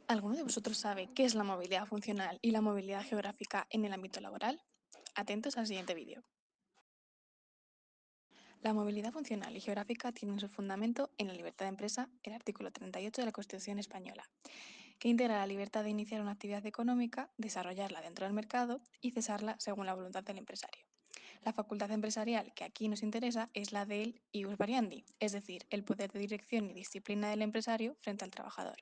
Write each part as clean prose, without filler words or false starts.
¿Alguno de vosotros sabe qué es la movilidad funcional y la movilidad geográfica en el ámbito laboral? Atentos al siguiente vídeo. La movilidad funcional y geográfica tienen su fundamento en la libertad de empresa, el artículo 38 de la Constitución española, que integra la libertad de iniciar una actividad económica, desarrollarla dentro del mercado y cesarla según la voluntad del empresario. La facultad empresarial que aquí nos interesa es la del ius variandi, es decir, el poder de dirección y disciplina del empresario frente al trabajador.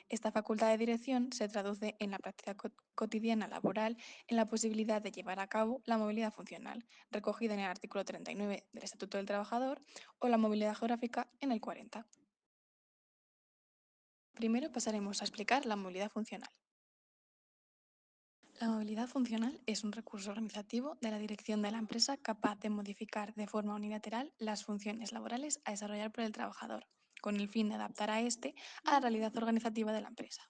Esta facultad de dirección se traduce en la práctica cotidiana laboral en la posibilidad de llevar a cabo la movilidad funcional, recogida en el artículo 39 del Estatuto del Trabajador, o la movilidad geográfica en el 40. Primero pasaremos a explicar la movilidad funcional. La movilidad funcional es un recurso organizativo de la dirección de la empresa capaz de modificar de forma unilateral las funciones laborales a desarrollar por el trabajador, con el fin de adaptar a éste a la realidad organizativa de la empresa.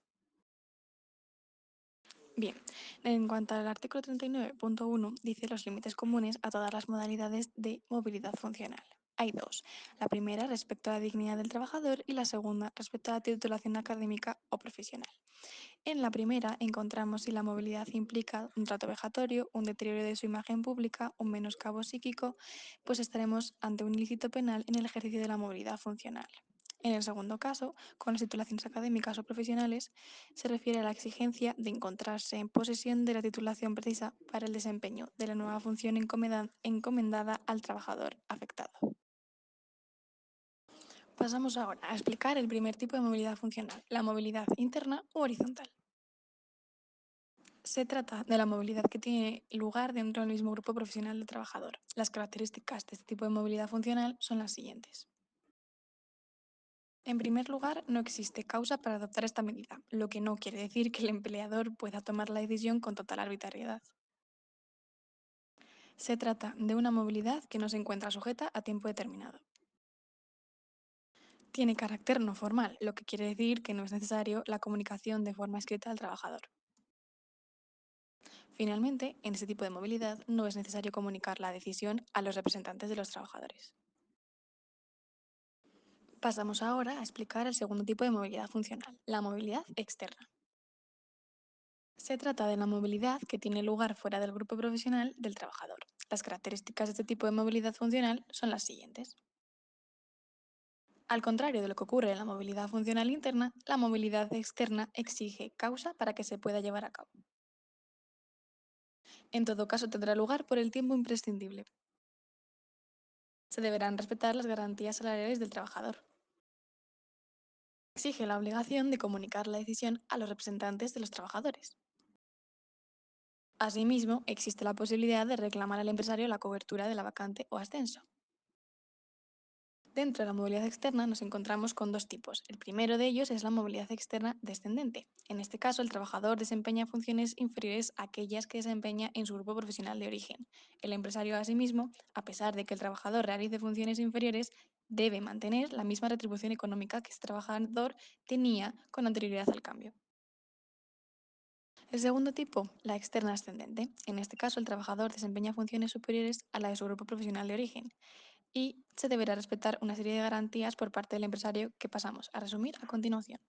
Bien, en cuanto al artículo 39.1, dice los límites comunes a todas las modalidades de movilidad funcional. Hay dos. La primera respecto a la dignidad del trabajador y la segunda respecto a la titulación académica o profesional. En la primera encontramos si la movilidad implica un trato vejatorio, un deterioro de su imagen pública, un menoscabo psíquico, pues estaremos ante un ilícito penal en el ejercicio de la movilidad funcional. En el segundo caso, con las titulaciones académicas o profesionales, se refiere a la exigencia de encontrarse en posesión de la titulación precisa para el desempeño de la nueva función encomendada al trabajador afectado. Pasamos ahora a explicar el primer tipo de movilidad funcional, la movilidad interna u horizontal. Se trata de la movilidad que tiene lugar dentro del mismo grupo profesional de trabajador. Las características de este tipo de movilidad funcional son las siguientes. En primer lugar, no existe causa para adoptar esta medida, lo que no quiere decir que el empleador pueda tomar la decisión con total arbitrariedad. Se trata de una movilidad que no se encuentra sujeta a tiempo determinado. Tiene carácter no formal, lo que quiere decir que no es necesario la comunicación de forma escrita al trabajador. Finalmente, en este tipo de movilidad no es necesario comunicar la decisión a los representantes de los trabajadores. Pasamos ahora a explicar el segundo tipo de movilidad funcional, la movilidad externa. Se trata de la movilidad que tiene lugar fuera del grupo profesional del trabajador. Las características de este tipo de movilidad funcional son las siguientes. Al contrario de lo que ocurre en la movilidad funcional interna, la movilidad externa exige causa para que se pueda llevar a cabo. En todo caso, tendrá lugar por el tiempo imprescindible. Se deberán respetar las garantías salariales del trabajador. Exige la obligación de comunicar la decisión a los representantes de los trabajadores. Asimismo, existe la posibilidad de reclamar al empresario la cobertura de la vacante o ascenso. Dentro de la movilidad externa nos encontramos con dos tipos. El primero de ellos es la movilidad externa descendente. En este caso, el trabajador desempeña funciones inferiores a aquellas que desempeña en su grupo profesional de origen. El empresario, asimismo, a pesar de que el trabajador realice funciones inferiores, debe mantener la misma retribución económica que este trabajador tenía con anterioridad al cambio. El segundo tipo, la externa ascendente. En este caso, el trabajador desempeña funciones superiores a la de su grupo profesional de origen y se deberá respetar una serie de garantías por parte del empresario que pasamos a resumir a continuación.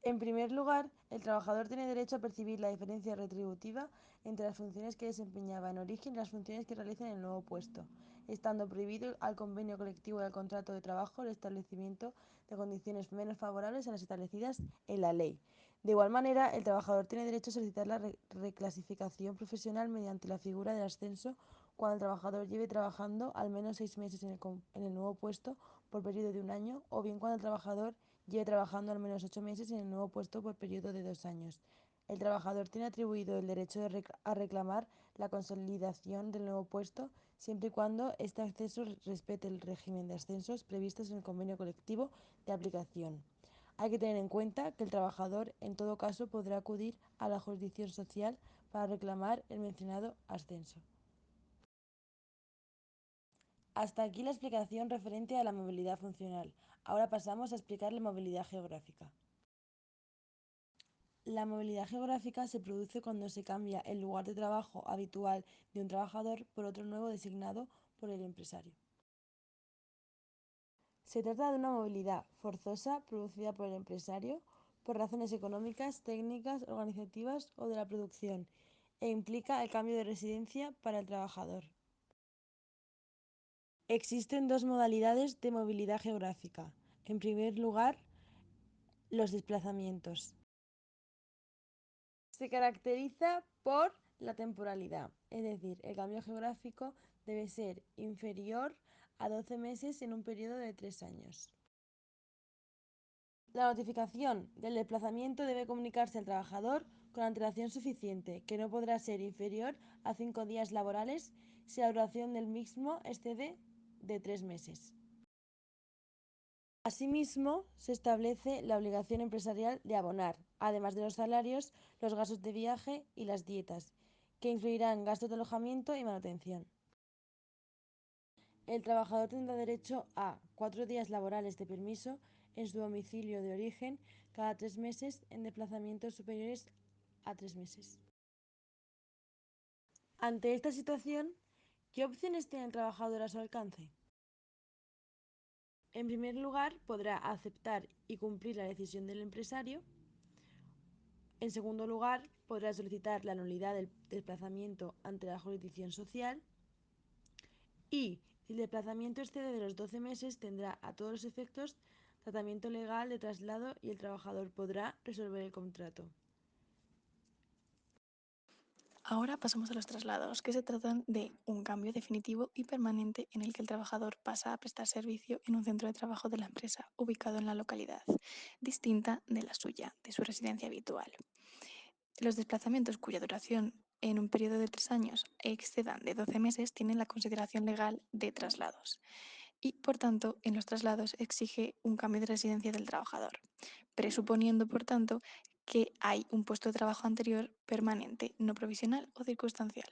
En primer lugar, el trabajador tiene derecho a percibir la diferencia retributiva entre las funciones que desempeñaba en origen y las funciones que realiza en el nuevo puesto, estando prohibido al convenio colectivo y al contrato de trabajo el establecimiento de condiciones menos favorables a las establecidas en la ley. De igual manera, el trabajador tiene derecho a solicitar la reclasificación profesional mediante la figura del ascenso cuando el trabajador lleve trabajando al menos 6 meses en el nuevo puesto por periodo de un año, o bien cuando el trabajador lleve trabajando al menos 8 meses en el nuevo puesto por periodo de 2 años. El trabajador tiene atribuido el derecho a reclamar la consolidación del nuevo puesto siempre y cuando este acceso respete el régimen de ascensos previstos en el convenio colectivo de aplicación. Hay que tener en cuenta que el trabajador en todo caso podrá acudir a la jurisdicción social para reclamar el mencionado ascenso. Hasta aquí la explicación referente a la movilidad funcional. Ahora pasamos a explicar la movilidad geográfica. La movilidad geográfica se produce cuando se cambia el lugar de trabajo habitual de un trabajador por otro nuevo designado por el empresario. Se trata de una movilidad forzosa producida por el empresario por razones económicas, técnicas, organizativas o de la producción, e implica el cambio de residencia para el trabajador. Existen dos modalidades de movilidad geográfica. En primer lugar, los desplazamientos. Se caracteriza por la temporalidad, es decir, el cambio geográfico debe ser inferior a 12 meses en un periodo de 3 años. La notificación del desplazamiento debe comunicarse al trabajador con antelación suficiente, que no podrá ser inferior a 5 días laborales si la duración del mismo excede de 3 meses. Asimismo, se establece la obligación empresarial de abonar, además de los salarios, los gastos de viaje y las dietas, que incluirán gastos de alojamiento y manutención. El trabajador tendrá derecho a 4 días laborales de permiso en su domicilio de origen cada 3 meses en desplazamientos superiores a 3 meses. Ante esta situación, ¿qué opciones tiene el trabajador a su alcance? En primer lugar, podrá aceptar y cumplir la decisión del empresario. En segundo lugar, podrá solicitar la nulidad del desplazamiento ante la jurisdicción social. Y si el desplazamiento excede de los 12 meses, tendrá a todos los efectos tratamiento legal de traslado y el trabajador podrá resolver el contrato. Ahora pasamos a los traslados, que se tratan de un cambio definitivo y permanente en el que el trabajador pasa a prestar servicio en un centro de trabajo de la empresa ubicado en la localidad, distinta de la suya, de su residencia habitual. Los desplazamientos cuya duración en un periodo de 3 años excedan de 12 meses tienen la consideración legal de traslados y, por tanto, en los traslados exige un cambio de residencia del trabajador, presuponiendo, por tanto, que hay un puesto de trabajo anterior permanente, no provisional o circunstancial.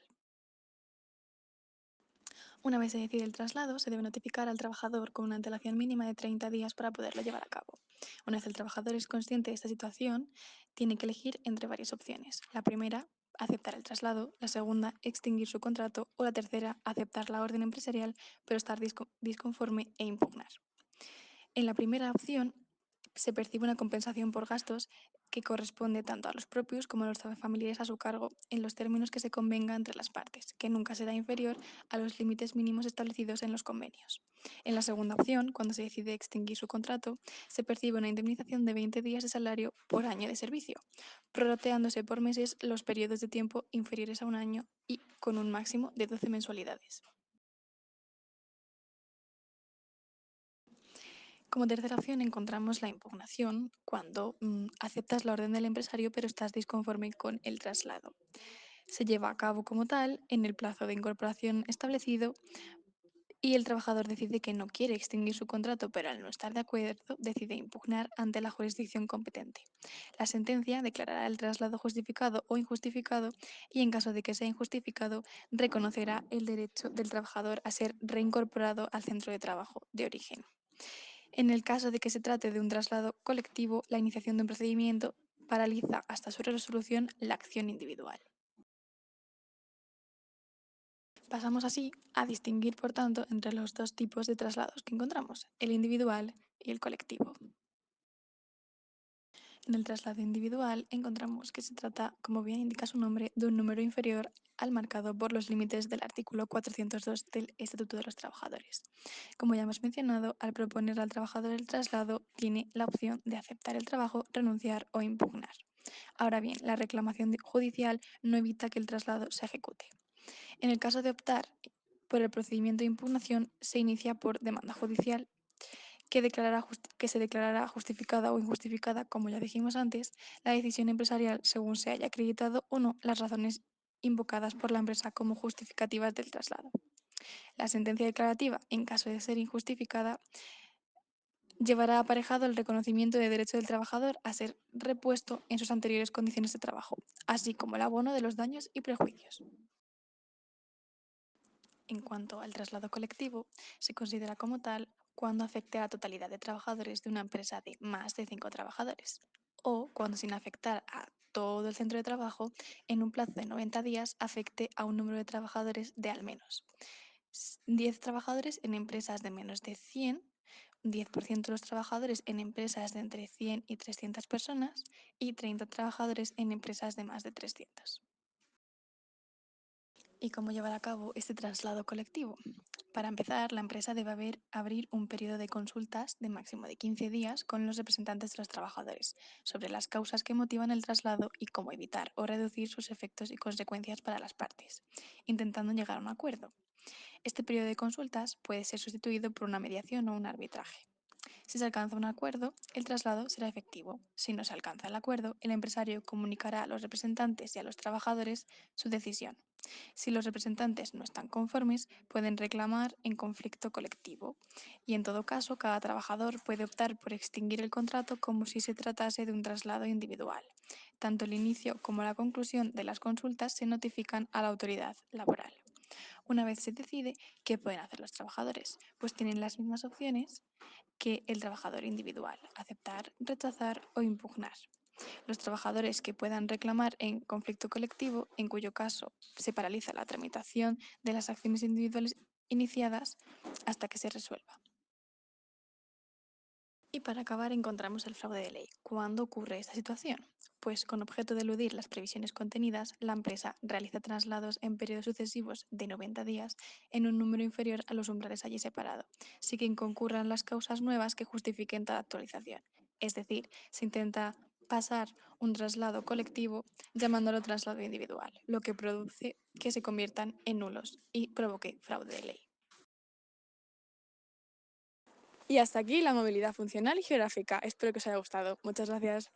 Una vez se decide el traslado, se debe notificar al trabajador con una antelación mínima de 30 días para poderlo llevar a cabo. Una vez el trabajador es consciente de esta situación, tiene que elegir entre varias opciones. La primera, aceptar el traslado; la segunda, extinguir su contrato; o la tercera, aceptar la orden empresarial pero estar disconforme e impugnar. En la primera opción, se percibe una compensación por gastos que corresponde tanto a los propios como a los familiares a su cargo en los términos que se convenga entre las partes, que nunca será inferior a los límites mínimos establecidos en los convenios. En la segunda opción, cuando se decide extinguir su contrato, se percibe una indemnización de 20 días de salario por año de servicio, prorrateándose por meses los periodos de tiempo inferiores a un año y con un máximo de 12 mensualidades. Como tercera opción encontramos la impugnación, cuando aceptas la orden del empresario pero estás disconforme con el traslado. Se lleva a cabo como tal en el plazo de incorporación establecido y el trabajador decide que no quiere extinguir su contrato, pero al no estar de acuerdo decide impugnar ante la jurisdicción competente. La sentencia declarará el traslado justificado o injustificado y, en caso de que sea injustificado, reconocerá el derecho del trabajador a ser reincorporado al centro de trabajo de origen. En el caso de que se trate de un traslado colectivo, la iniciación de un procedimiento paraliza hasta su resolución la acción individual. Pasamos así a distinguir, por tanto, entre los dos tipos de traslados que encontramos, el individual y el colectivo. En el traslado individual encontramos que se trata, como bien indica su nombre, de un número inferior al marcado por los límites del artículo 402 del Estatuto de los Trabajadores. Como ya hemos mencionado, al proponer al trabajador el traslado, tiene la opción de aceptar el trabajo, renunciar o impugnar. Ahora bien, la reclamación judicial no evita que el traslado se ejecute. En el caso de optar por el procedimiento de impugnación, se inicia por demanda judicial que se declarará justificada o injustificada, como ya dijimos antes, la decisión empresarial según se haya acreditado o no las razones invocadas por la empresa como justificativas del traslado. La sentencia declarativa, en caso de ser injustificada, llevará aparejado el reconocimiento de derecho del trabajador a ser repuesto en sus anteriores condiciones de trabajo, así como el abono de los daños y prejuicios. En cuanto al traslado colectivo, se considera como tal cuando afecte a la totalidad de trabajadores de una empresa de más de 5 trabajadores, o cuando, sin afectar a todo el centro de trabajo, en un plazo de 90 días afecte a un número de trabajadores de al menos 10 trabajadores en empresas de menos de 100 10% de los trabajadores en empresas de entre 100 y 300 personas y 30 trabajadores en empresas de más de 300. ¿Y cómo llevar a cabo este traslado colectivo? Para empezar, la empresa debe abrir un periodo de consultas de máximo de 15 días con los representantes de los trabajadores sobre las causas que motivan el traslado y cómo evitar o reducir sus efectos y consecuencias para las partes, intentando llegar a un acuerdo. Este periodo de consultas puede ser sustituido por una mediación o un arbitraje. Si se alcanza un acuerdo, el traslado será efectivo. Si no se alcanza el acuerdo, el empresario comunicará a los representantes y a los trabajadores su decisión. Si los representantes no están conformes, pueden reclamar en conflicto colectivo. Y en todo caso, cada trabajador puede optar por extinguir el contrato como si se tratase de un traslado individual. Tanto el inicio como la conclusión de las consultas se notifican a la autoridad laboral. Una vez se decide, ¿qué pueden hacer los trabajadores? Pues tienen las mismas opciones que el trabajador individual: aceptar, rechazar o impugnar. Los trabajadores que puedan reclamar en conflicto colectivo, en cuyo caso se paraliza la tramitación de las acciones individuales iniciadas hasta que se resuelva. Y para acabar encontramos el fraude de ley. ¿Cuándo ocurre esta situación? Pues con objeto de eludir las previsiones contenidas, la empresa realiza traslados en periodos sucesivos de 90 días en un número inferior a los umbrales allí separado, sin que concurran las causas nuevas que justifiquen tal actualización. Es decir, se intenta pasar un traslado colectivo llamándolo traslado individual, lo que produce que se conviertan en nulos y provoque fraude de ley. Y hasta aquí la movilidad funcional y geográfica. Espero que os haya gustado. Muchas gracias.